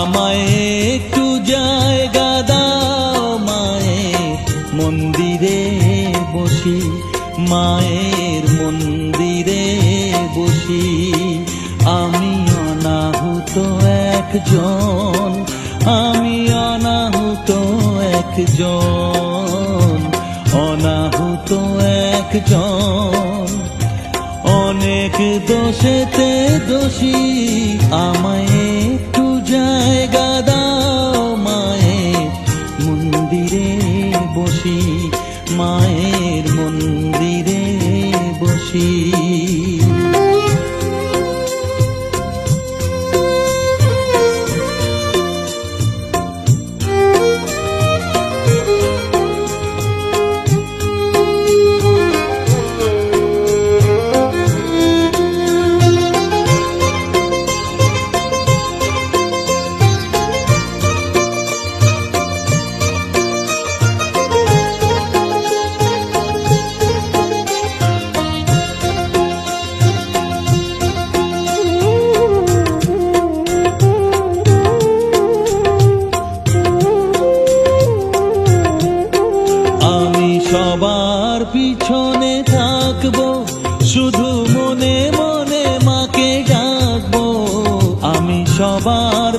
আমায় একটু জায়গা দাও মায়ের মন্দিরে বসি, মায়ের মন্দিরে বসি। আমি অনাহুত একজন, আমি অনাহুত একজন, অনাহুত একজন। অনেক দোষেতে দোষী, আমায় একটু জায়গা দাও মায়ের মন্দিরে বসি, মায়ের মন্দিরে বসি। সবার পিছনে থাকবো, শুধু মনে মনে মাকে ডাকবো। আমি সবার